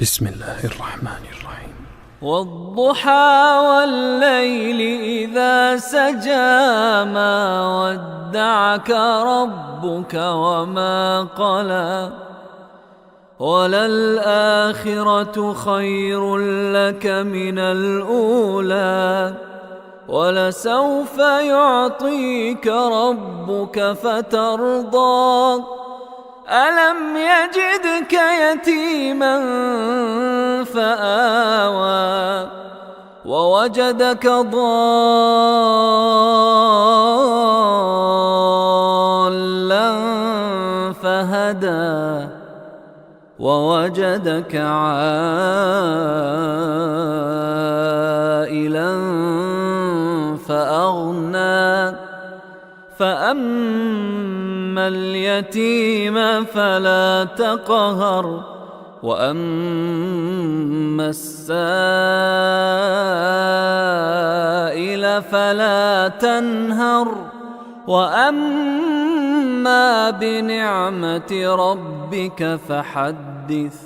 بسم الله الرحمن الرحيم. والضحى والليل إذا سجى ما ودعك ربك وما قلى وللآخرة خير لك من الأولى ولسوف يعطيك ربك فترضى ألم يجدك يتيما فآوى ووجدك ضالا فهدى ووجدك عائلا فأغنى فأما اليتيم فلا تقهر وأما السائل فلا تنهر وأما بنعمة ربك فحدث.